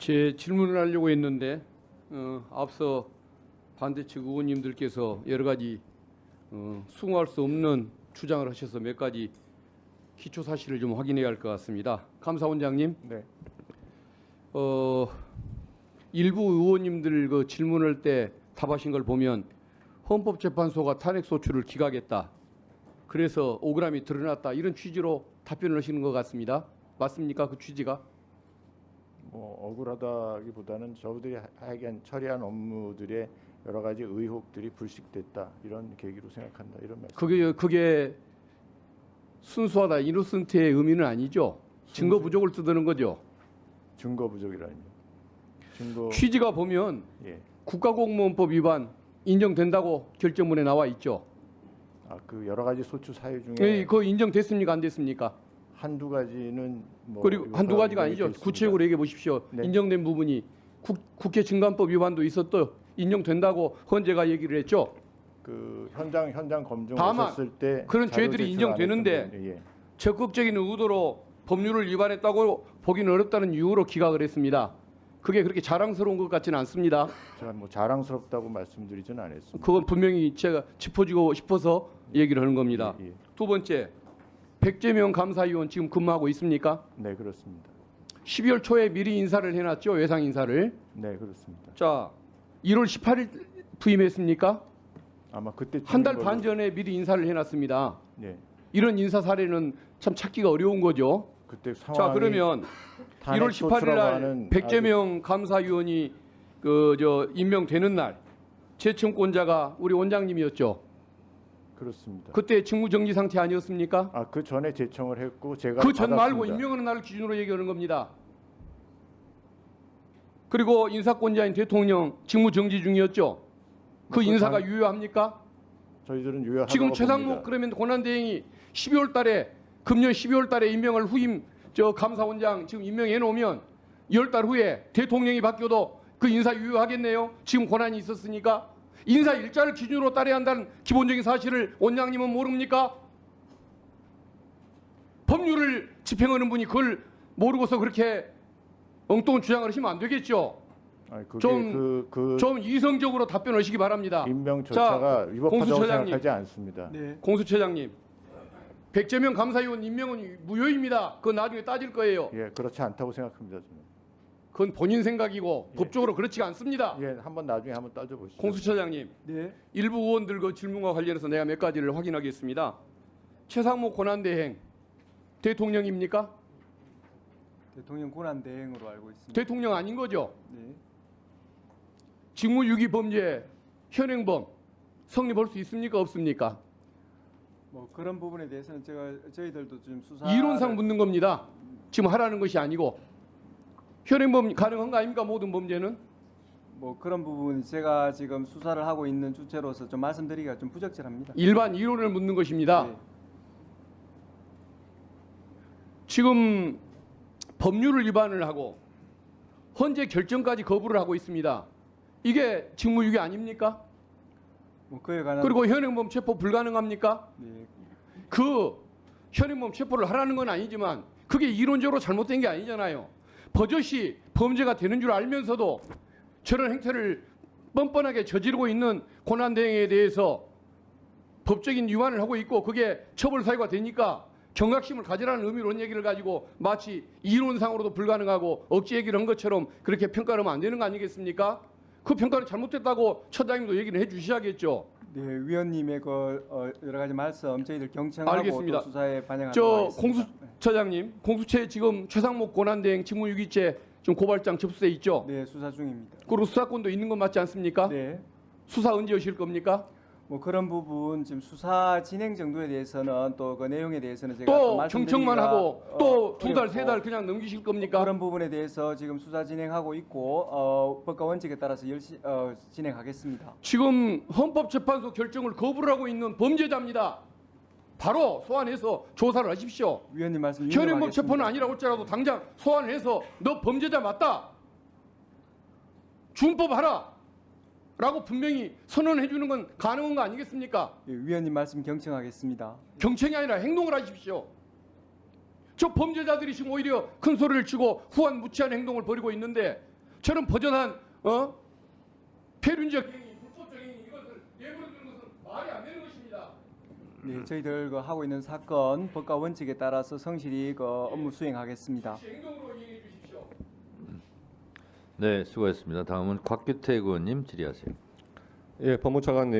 제 질문을 하려고 했는데 앞서 반대측 의원님들께서 여러 가지 수긍할 수 없는 주장을 하셔서 몇 가지 기초 사실을 좀 확인해야 할 것 같습니다. 감사원장님, 네. 일부 의원님들 그 질문할 때 답하신 걸 보면 헌법재판소가 탄핵 소추를 기각했다. 그래서 오그람이 드러났다. 이런 취지로 답변을 하시는 것 같습니다. 맞습니까? 그 취지가? 뭐 억울하다기보다는 저들이 하긴 처리한 업무들의 여러 가지 의혹들이 불식됐다 이런 계기로 생각한다 이런 말씀. 그게 순수하다, 이노센트의 의미는 아니죠. 증거 부족을 뜨드는 거죠. 증거 부족이라니. 증거. 취지가 보면 예. 국가공무원법 위반 인정된다고 결정문에 나와 있죠. 그 여러 가지 소추 사유 중에 예, 그거 인정됐습니까? 안 됐습니까? 한두 가지는 뭐 그리고 한두 가지가 아니죠. 됐습니다. 구체적으로 얘기해 보십시오. 네. 인정된 부분이 국회 증감법 위반도 있었도 인정된다고 헌재가 얘기를 했죠. 그 현장 검증 다만 오셨을 때 그런 자료 죄들이 제출 안 인정되는데 했던 분들, 예. 적극적인 의도로 법률을 위반했다고 보기는 어렵다는 이유로 기각을 했습니다. 그게 그렇게 자랑스러운 것 같지는 않습니다. 제가 뭐 자랑스럽다고 말씀드리지는 않았습니다. 그건 분명히 제가 짚어주고 싶어서 얘기를 하는 겁니다. 예. 두 번째, 백재명 감사위원 지금 근무하고 있습니까? 네 그렇습니다. 12월 초에 미리 인사를 해놨죠. 외상 인사를. 네 그렇습니다. 자, 1월 18일 부임했습니까? 아마 그때 한 달 반 전에 미리 인사를 해놨습니다. 네 이런 인사 사례는 참 찾기가 어려운 거죠. 그때 상황이 자, 그러면 1월 18일 날 백재명 감사위원이 임명되는 날 재청권자가 우리 원장님이었죠. 그렇습니다. 그때 직무 정지 상태 아니었습니까? 그 전에 제청을 했고 제가 그 전 말고 받았습니다. 임명하는 날을 기준으로 얘기하는 겁니다. 그리고 인사권자인 대통령 직무 정지 중이었죠. 그 인사가 유효합니까? 저희들은 유효하다고 지금 최상목 봅니다. 그러면 권한대행이 12월 달에 금년 12월 달에 임명을 후임 감사원장 지금 임명해 놓으면 10달 후에 대통령이 바뀌어도 그 인사 유효하겠네요. 지금 권한이 있었으니까. 인사 일자를 기준으로 따라야 한다는 기본적인 사실을 원장님은 모릅니까? 법률을 집행하는 분이 그걸 모르고서 그렇게 엉뚱한 주장을 하시면 안 되겠죠. 아니, 그게 좀 이성적으로 답변하시기 바랍니다. 임명 절차가 위법하다고 공수처장님. 생각하지 않습니다. 네. 공수처장님, 백재명 감사위원 임명은 무효입니다. 그건 나중에 따질 거예요. 예, 그렇지 않다고 생각합니다. 저는. 그건 본인 생각이고 예. 법적으로 그렇지가 않습니다. 예, 나중에 한번 따져 보시죠. 공수처장님, 네. 일부 의원들 그 질문과 관련해서 내가 몇 가지를 확인하겠습니다. 최상목 권한대행 대통령입니까? 대통령 권한 대행으로 알고 있습니다. 대통령 아닌 거죠? 네. 직무유기 범죄 현행범 성립할 수 있습니까? 없습니까? 뭐 그런 부분에 대해서는 저희들도 좀 수사 이론상 묻는 겁니다. 지금 하라는 것이 아니고 현행범 가능한 거 아닙니까? 모든 범죄는? 뭐 그런 부분 제가 지금 수사를 하고 있는 주체로서 좀 말씀드리기가 좀 부적절합니다. 일반 이론을 묻는 것입니다. 네. 지금 법률을 위반을 하고 헌재 결정까지 거부를 하고 있습니다. 이게 직무유기 아닙니까? 뭐 그에 관한 그리고 현행범 체포 불가능합니까? 네. 그 현행범 체포를 하라는 건 아니지만 그게 이론적으로 잘못된 게 아니잖아요. 버젓이 범죄가 되는 줄 알면서도 저런 행태를 뻔뻔하게 저지르고 있는 권한대행에 대해서 법적인 위반을 하고 있고 그게 처벌 사유가 되니까 경각심을 가지라는 의미로 얘기를 가지고 마치 이론상으로도 불가능하고 억지 얘기를 한 것처럼 그렇게 평가하면 안 되는 거 아니겠습니까? 그 평가를 잘못됐다고 처장님도 얘기를 해 주셔야겠죠. 네, 위원님의 여러 가지 말씀 저희들 경청하고 알겠습니다. 또 수사에 반영하도록 하겠습니다. 공수처장님, 공수처에 지금 최상목 권한대행 직무유기죄 지금 고발장 접수돼 있죠? 네, 수사 중입니다. 그리고 수사권도 있는 건 맞지 않습니까? 네. 수사 언제 하실 겁니까? 뭐 그런 부분 지금 수사 진행 정도에 대해서는 또 그 내용에 대해서는 제가 또 말씀드리기가, 경청만 하고 또 두 달, 어렵고 세 달 그냥 넘기실 겁니까? 그런 부분에 대해서 지금 수사 진행하고 있고 법과 원칙에 따라서 진행하겠습니다. 지금 헌법재판소 결정을 거부를 하고 있는 범죄자입니다. 바로 소환해서 조사를 하십시오. 위원님 말씀 현행범 유념하겠습니다. 체포는 아니라고 할지라도 당장 소환을 해서 너 범죄자 맞다. 준법 하라. 라고 분명히 선언해 주는 건 가능한 거 아니겠습니까? 예, 위원님 말씀 경청하겠습니다. 경청이 아니라 행동을 하십시오. 저 범죄자들이 지금 오히려 큰 소리를 치고 후한무치한 행동을 벌이고 있는데 저런 버젓한 폐륜적 행위, 불법적 행위 이것을 내버려두는 것은 말이 안 되는 것입니다. 네, 저희들 그 하고 있는 사건 법과 원칙에 따라서 성실히 그 업무 수행하겠습니다. 행동으로 얘기해 주십시오. 네, 수고했습니다. 다음은 곽규택 의원님 질의하세요. 예, 법무차관님.